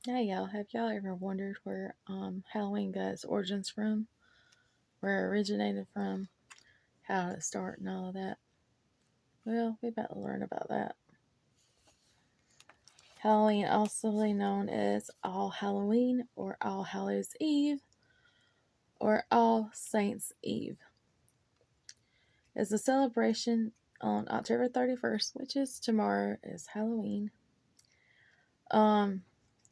Hey y'all, have y'all ever wondered where Halloween got its origins from? Where it originated from? How did it start and all of that? Well, we about to learn about that. Halloween, also known as All Halloween or All Hallows Eve or All Saints Eve, is a celebration on October 31st, which is tomorrow, is Halloween. Um,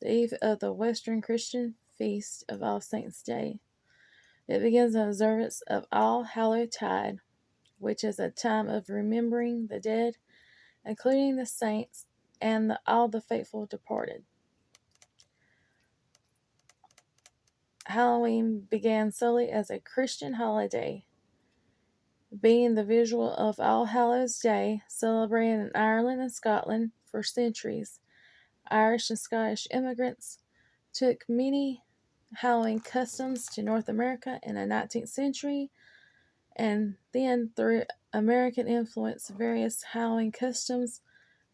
the eve of the Western Christian feast of All Saints' Day. It begins an observance of All Hallow Tide, which is a time of remembering the dead, including the saints and all the faithful departed. Halloween began solely as a Christian holiday, being the visual of All Hallows Day, celebrated in Ireland and Scotland for centuries. Irish and Scottish immigrants took many Halloween customs to North America in the 19th century, and then through American influence, various Halloween customs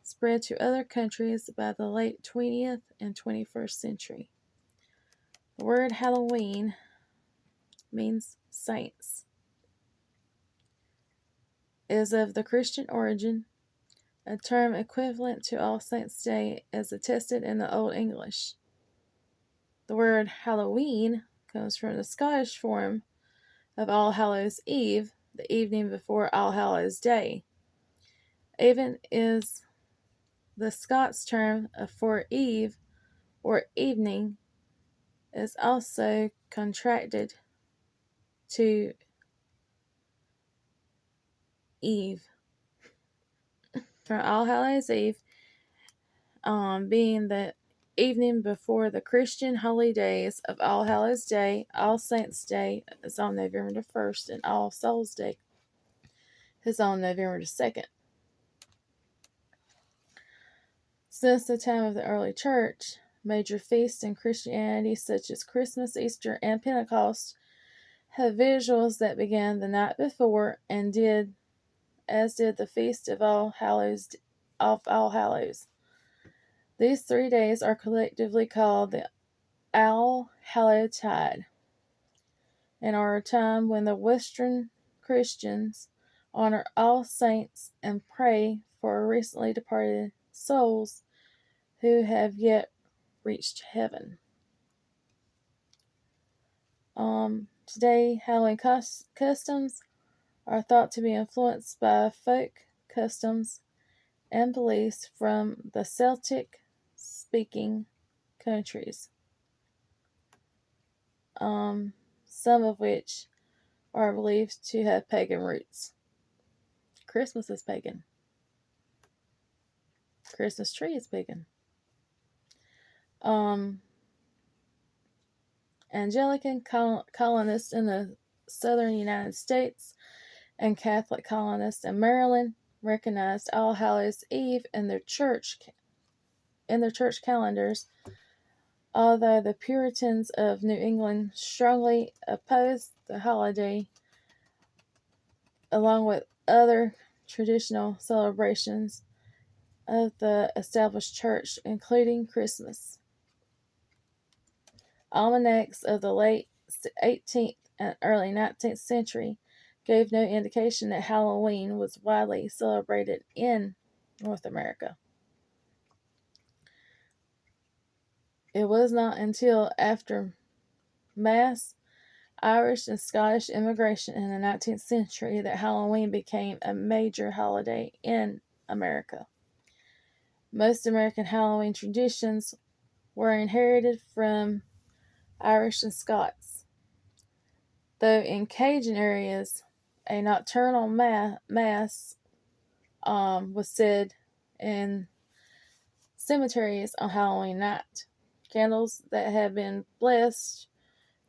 spread to other countries by the late 20th and 21st century. The word Halloween means saints, is of the Christian origin. A term equivalent to All Saints' Day is attested in the Old English. The word Halloween comes from the Scottish form of All Hallows Eve, the evening before All Hallows Day. Even is the Scots term for eve or evening, is also contracted to Eve. From All Hallows Eve, being the evening before the Christian holy days of All Hallows Day, All Saints Day is on November the 1st, and All Souls Day is on November the 2nd. Since the time of the early church, major feasts in Christianity such as Christmas, Easter, and Pentecost have visuals that began the night before and did the feast of All Hallows. These 3 days are collectively called the All Hallow Tide, and are a time when the Western Christians honor all saints and pray for recently departed souls who have yet reached heaven. Today, Halloween customs are thought to be influenced by folk customs and beliefs from the Celtic speaking countries, some of which are believed to have pagan roots. Christmas is pagan. Christmas tree is pagan. Anglican colonists in the southern United States and Catholic colonists in Maryland recognized All Hallows Eve in their church calendars, although the Puritans of New England strongly opposed the holiday, along with other traditional celebrations of the established church, including Christmas. Almanacs of the late 18th and early 19th century gave no indication that Halloween was widely celebrated in North America. It was not until after mass Irish and Scottish immigration in the 19th century that Halloween became a major holiday in America. Most American Halloween traditions were inherited from Irish and Scots, though in Cajun areas, a nocturnal mass was said in cemeteries on Halloween night. Candles that had been blessed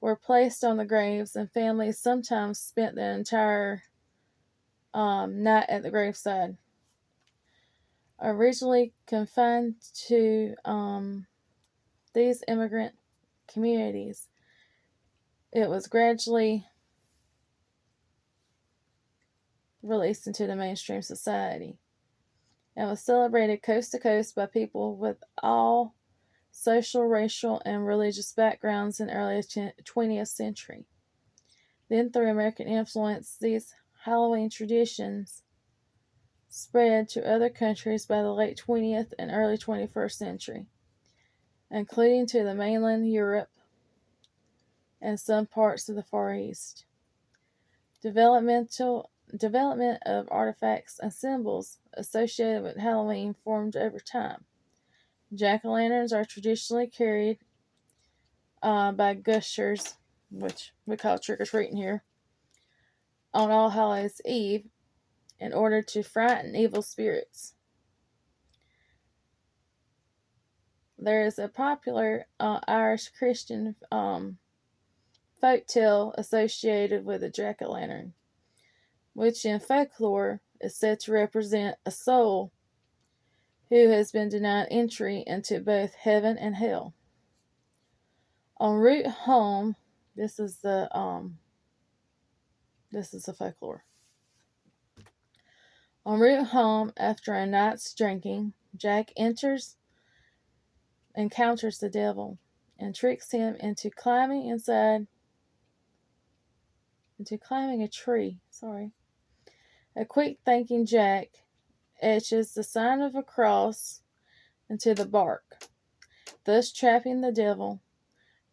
were placed on the graves, and families sometimes spent the entire night at the graveside. Originally confined to these immigrant communities, it was gradually released into the mainstream society and was celebrated coast to coast by people with all social, racial, and religious backgrounds in early 20th century. Then, through American influence, these Halloween traditions spread to other countries by the late 20th and early 21st century, including to the mainland Europe and some parts of the Far East. Development of artifacts and symbols associated with Halloween formed over time. Jack-o'-lanterns are traditionally carried by gushers, which we call trick-or-treating here, on All Hallows Eve in order to frighten evil spirits. There is a popular Irish Christian folk tale associated with a jack-o'-lantern, which in folklore is said to represent a soul who has been denied entry into both heaven and hell. En route home, this is the folklore. En route home after a night's drinking, Jack encounters the devil, and tricks him into climbing a tree. A quick thinking Jack etches the sign of a cross into the bark, thus trapping the devil.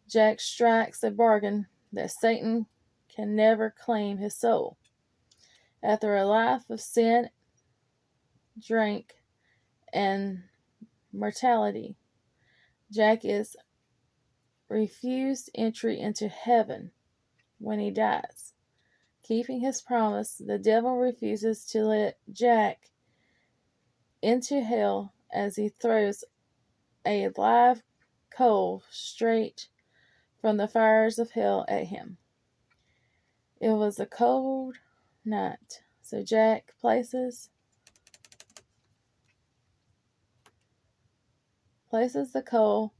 Jack strikes a bargain that Satan can never claim his soul. After a life of sin, drink, and mortality, Jack is refused entry into heaven when he dies. Keeping his promise, the devil refuses to let Jack into hell as he throws a live coal straight from the fires of hell at him. It was a cold night, so Jack places the coal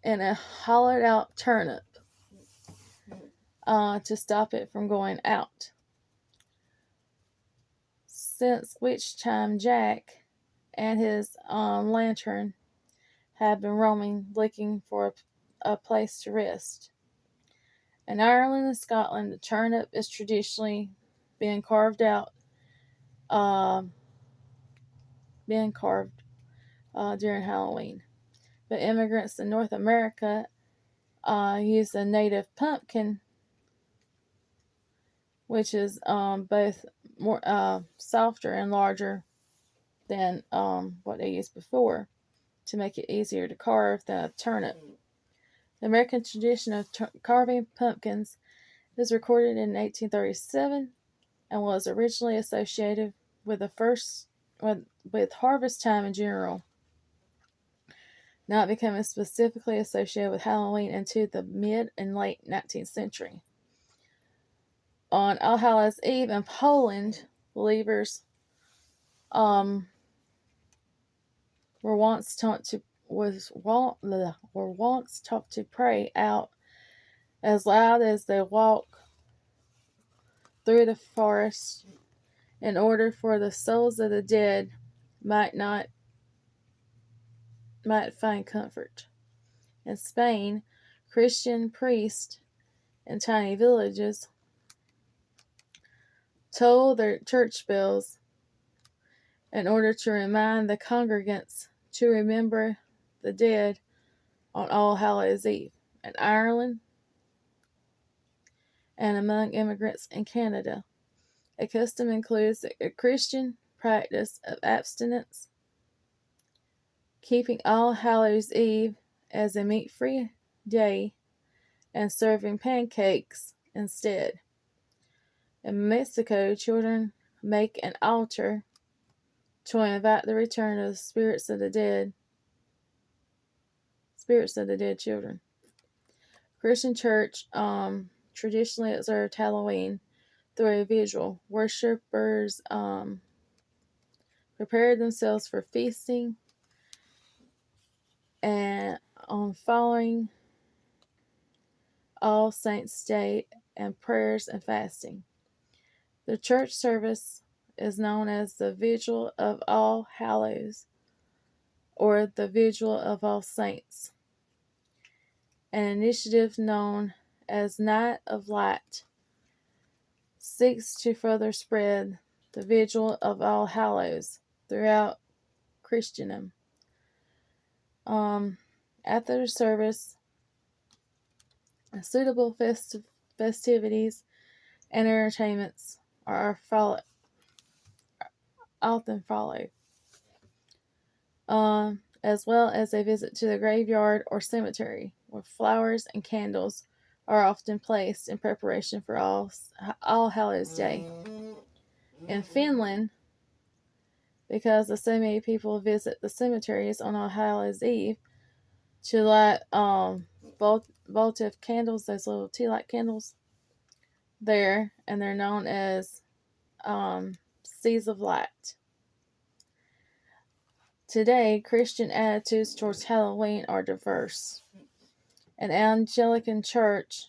in a hollowed out turnip to stop it from going out. Since which time Jack and his lantern have been roaming, looking for a place to rest. In Ireland and Scotland, the turnip is traditionally being carved out, during Halloween. But immigrants in North America use a native pumpkin, which is both more softer and larger than what they used before, to make it easier to carve than a turnip. The American tradition of carving pumpkins is recorded in 1837 and was originally associated with with harvest time in general, not becoming specifically associated with Halloween into the mid and late 19th century. On All Hallows Eve in Poland, believers were once taught to pray out as loud as they walk through the forest in order for the souls of the dead might find comfort. In Spain, Christian priests in tiny villages toll their church bells in order to remind the congregants to remember the dead on All Hallows Eve. In Ireland and among immigrants in Canada, a custom includes a Christian practice of abstinence, keeping All Hallows Eve as a meat-free day and serving pancakes instead. In Mexico, children make an altar to invite the return of the spirits of the dead children. Christian church traditionally observed Halloween through a vigil. Worshippers prepared themselves for feasting and on following All Saints' Day and prayers and fasting. The church service is known as the Vigil of All Hallows, or the Vigil of All Saints, an initiative known as Night of Light seeks to further spread the Vigil of All Hallows throughout Christendom. After the service, suitable festivities and entertainments are often followed, as well as a visit to the graveyard or cemetery, where flowers and candles are often placed in preparation for All Hallows Day. In Finland, because so many people visit the cemeteries on All Hallows Eve to light votive candles, those little tea light candles there, and they're known as Seas of Light. Today, Christian attitudes towards Halloween are diverse. An Anglican church